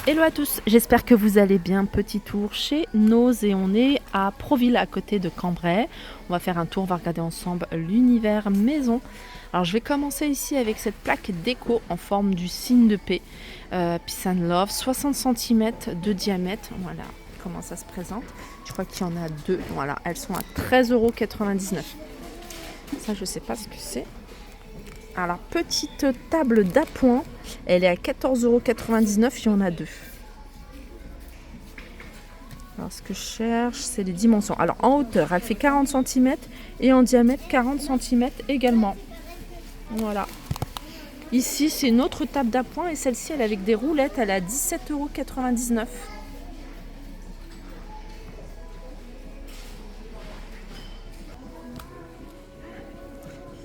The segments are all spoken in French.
Hello à tous, j'espère que vous allez bien. Petit tour chez Nose et on est à Proville à côté de Cambrai. On va faire un tour, on va regarder ensemble l'univers maison. Alors je vais commencer ici avec cette plaque déco en forme du signe de paix. Peace and Love, 60 cm de diamètre. Voilà comment ça se présente. Je crois qu'il y en a deux. Voilà, elles sont à 13,99 €. Ça je sais pas ce que c'est. Alors, petite table d'appoint, elle est à 14,99 €, il y en a deux. Alors, ce que je cherche, c'est les dimensions. Alors, en hauteur, elle fait 40 cm et en diamètre, 40 cm également. Voilà. Ici, c'est une autre table d'appoint et celle-ci, elle est avec des roulettes, elle est à 17,99 €.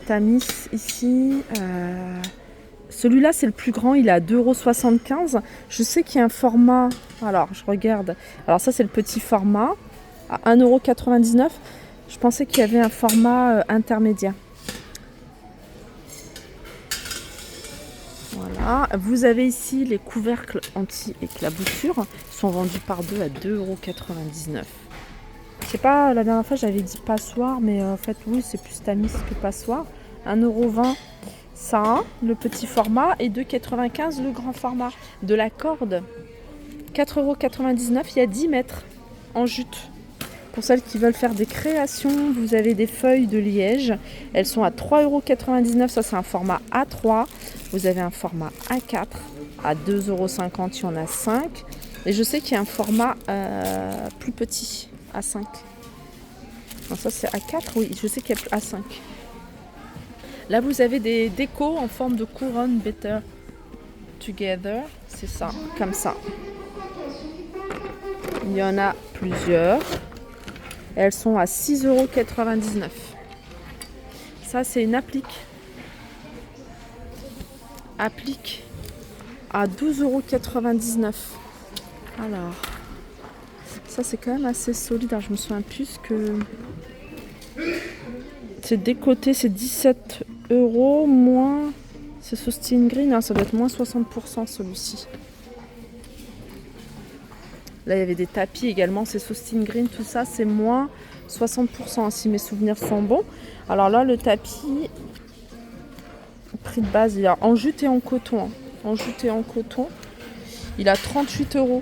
Tamis ici. Celui-là, c'est le plus grand, il est à 2,75 €. Je sais qu'il y a un format. Alors, je regarde. Alors, ça, c'est le petit format à 1,99 €. Je pensais qu'il y avait un format intermédiaire. Voilà. Vous avez ici les couvercles anti-éclaboussure. Ils sont vendus par deux à 2,99 €. Je sais pas, la dernière fois, j'avais dit passoire, mais en fait, oui, c'est plus tamis que passoire. 1,20 € ça, le petit format, et 2,95 € le grand format. De la corde, 4,99 €, il y a 10 mètres en jute. Pour celles qui veulent faire des créations, vous avez des feuilles de liège. Elles sont à 3,99 €, ça c'est un format A3. Vous avez un format A4 à 2,50 €, il y en a 5. Et je sais qu'il y a un format plus petit, A5. Non, ça c'est A4, oui, je sais qu'il y a A5. Là, vous avez des décos en forme de couronne Better Together. C'est ça, comme ça. Il y en a plusieurs. Elles sont à 6,99 €. Ça, c'est une applique. Applique à 12,99 €. Alors, ça, c'est quand même assez solide. Alors, je me souviens plus que... C'est décoté, c'est 17 € moins. C'est Sustain Green, hein, ça doit être moins 60% celui-ci. Là, il y avait des tapis également, c'est Sustain Green, tout ça, c'est moins 60%, si mes souvenirs sont bons. Alors là, le tapis, prix de base, il y a en jute et en coton. Hein. En jute et en coton, il a 38 €.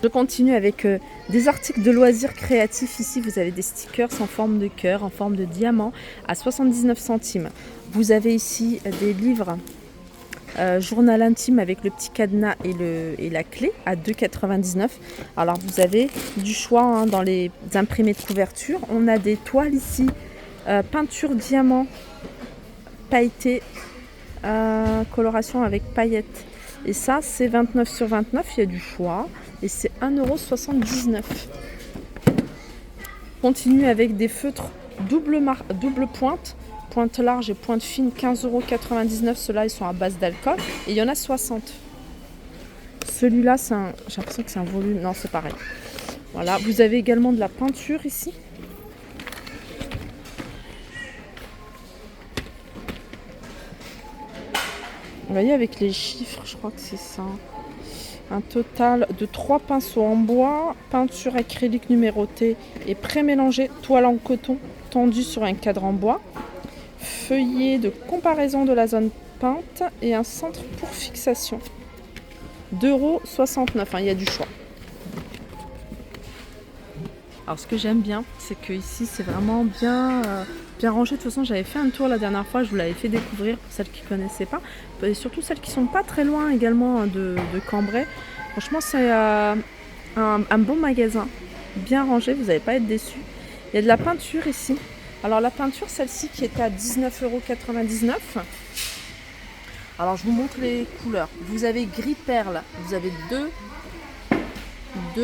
Je continue avec des articles de loisirs créatifs. Ici, vous avez des stickers en forme de cœur, en forme de diamant, à 79 centimes. Vous avez ici des livres journal intime avec le petit cadenas et la clé à 2,99 €. Alors, vous avez du choix hein, dans les imprimés de couverture. On a des toiles ici, peinture diamant, pailleté, coloration avec paillettes. Et ça, c'est 29 sur 29, il y a du choix. Et c'est 1,79 €. Continue avec des feutres double pointe, pointe large et pointe fine, 15,99 €. Ceux-là, ils sont à base d'alcool. Et il y en a 60. Celui-là, j'ai l'impression que c'est un volume. Non, c'est pareil. Voilà, vous avez également de la peinture ici. Vous voyez, avec les chiffres, je crois que c'est ça. Un total de 3 pinceaux en bois, peinture acrylique numérotée et pré-mélangée, toile en coton tendue sur un cadre en bois, feuillet de comparaison de la zone peinte et un centre pour fixation. 2,69 €, hein, il y a du choix. Alors ce que j'aime bien, c'est que ici c'est vraiment bien rangé. De toute façon, j'avais fait un tour la dernière fois, je vous l'avais fait découvrir pour celles qui ne connaissaient pas. Et surtout celles qui sont pas très loin également de Cambrai. Franchement, c'est un bon magasin, bien rangé, vous n'allez pas être déçus. Il y a de la peinture ici. Alors la peinture, celle-ci qui était à 19,99 €. Alors je vous montre les couleurs. Vous avez gris perle, vous avez deux,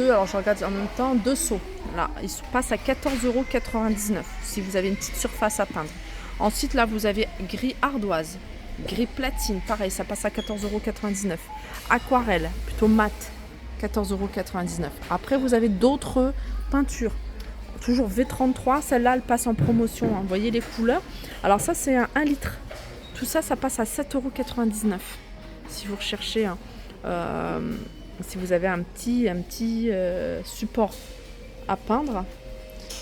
alors je regarde en même temps, deux seaux. Là, ils passent à 14,99 € si vous avez une petite surface à peindre. Ensuite, là, vous avez gris ardoise, gris platine, pareil, ça passe à 14,99 €. Aquarelle, plutôt mat, 14,99 €. Après, vous avez d'autres peintures. Toujours V33, celle-là, elle passe en promotion. Hein. Vous voyez les couleurs. Alors ça, c'est un 1 litre. Tout ça, ça passe à 7,99 € si vous recherchez si vous avez un petit support à peindre.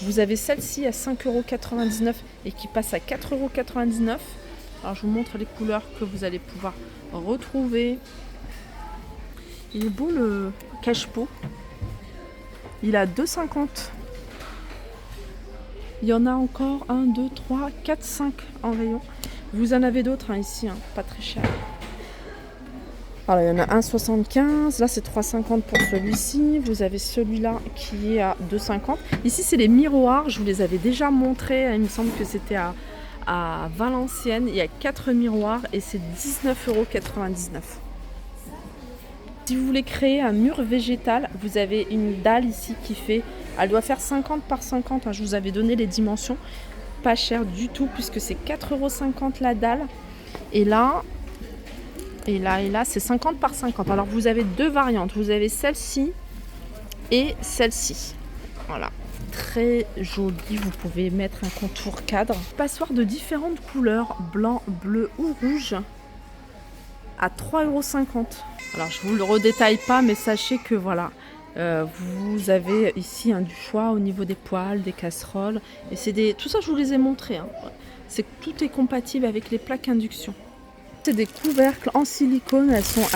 Vous avez celle-ci à 5,99 € et qui passe à 4,99 €. Alors je vous montre les couleurs que vous allez pouvoir retrouver. Il est beau le cache-pot. Il a 2,50 €. Il y en a encore 1, 2, 3, 4, 5 en rayon. Vous en avez d'autres ici, pas très cher. Alors il y en a 1,75 €, là c'est 3,50 € pour celui-ci. Vous avez celui-là qui est à 2,50 €. Ici c'est les miroirs, je vous les avais déjà montrés. Il me semble que c'était à Valenciennes. Il y a 4 miroirs et c'est 19,99 €. Si vous voulez créer un mur végétal, vous avez une dalle ici qui fait, elle doit faire 50 par 50, je vous avais donné les dimensions, pas cher du tout puisque c'est 4,50 € la dalle. Et là, c'est 50 par 50. Alors vous avez deux variantes, vous avez celle-ci et celle-ci. Voilà, très jolie, vous pouvez mettre un contour cadre. Passoire de différentes couleurs, blanc, bleu ou rouge, à 3,50 €. Alors je vous le redétaille pas, mais sachez que voilà, vous avez ici du choix au niveau des poêles, des casseroles, et c'est tout ça je vous les ai montrés. C'est que tout est compatible avec les plaques induction. C'est des couvercles en silicone, elles sont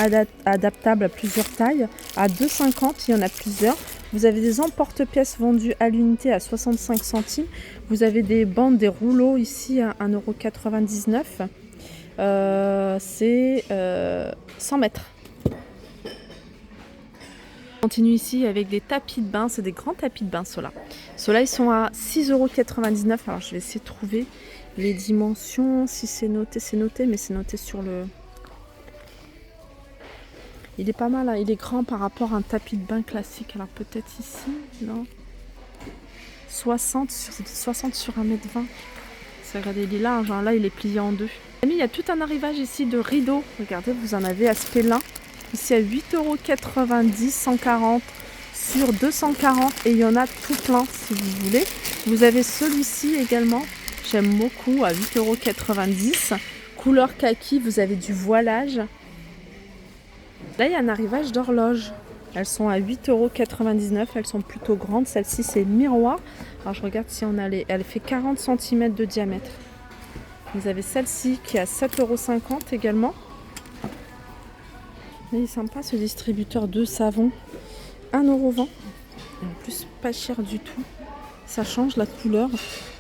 adaptables à plusieurs tailles. À 2,50 €, il y en a plusieurs. Vous avez des emporte-pièces vendus à l'unité à 65 centimes. Vous avez des bandes, des rouleaux ici à 1,99 €. C'est 100 mètres. On continue ici avec des tapis de bain, c'est des grands tapis de bain ceux-là. Ceux-là ils sont à 6,99 €. Alors je vais essayer de trouver les dimensions, si c'est noté, mais c'est noté sur le... Il est pas mal, il est grand par rapport à un tapis de bain classique. Alors peut-être ici, non, 60 sur 1,20 m. Regardez, il est large, là il est plié en deux. Il y a tout un arrivage ici de rideaux. Regardez, vous en avez à ce prix-là. Ici à 8,90 €, 140 sur 240, et il y en a tout plein si vous voulez. Vous avez celui-ci également, j'aime beaucoup, à 8,90 €. Couleur kaki, vous avez du voilage. Là, il y a un arrivage d'horloge. Elles sont à 8,99 €, elles sont plutôt grandes. Celle-ci, c'est miroir. Alors, je regarde si on a les... Elle fait 40 cm de diamètre. Vous avez celle-ci qui est à 7,50 € également. Il est sympa ce distributeur de savon. 1,20 €. En plus, pas cher du tout. Ça change la couleur.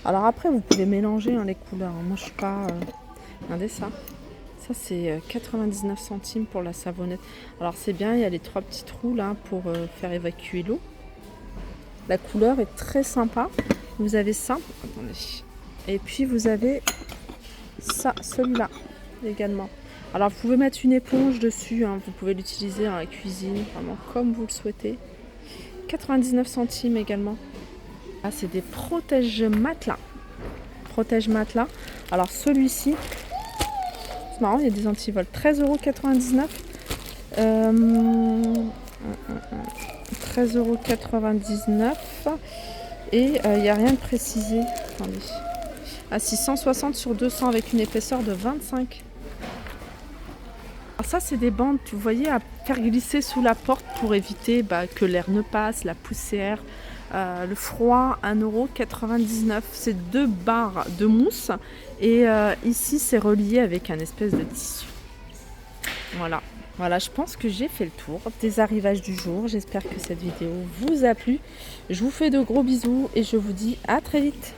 Alors après, vous pouvez mélanger les couleurs. Moi, je suis pas... Regardez ça. Ça, c'est 99 centimes pour la savonnette. Alors, c'est bien. Il y a les 3 petits trous là pour faire évacuer l'eau. La couleur est très sympa. Vous avez ça. Attendez. Et puis, vous avez ça, celui-là également. Alors vous pouvez mettre une éponge dessus, vous pouvez l'utiliser dans la cuisine, vraiment comme vous le souhaitez. 99 centimes également. Ah, c'est des protège matelas. Protège matelas. Alors celui-ci, c'est marrant, il y a des antivols. 13,99 €. 13,99 € et il n'y a rien de précisé. Attendez. À 660 sur 200 avec une épaisseur de 25. Alors ça, c'est des bandes, vous voyez, à faire glisser sous la porte pour éviter que l'air ne passe, la poussière, le froid. 1,99 €. C'est 2 barres de mousse et ici, c'est relié avec un espèce de tissu. Voilà. Voilà, je pense que j'ai fait le tour des arrivages du jour. J'espère que cette vidéo vous a plu. Je vous fais de gros bisous et je vous dis à très vite.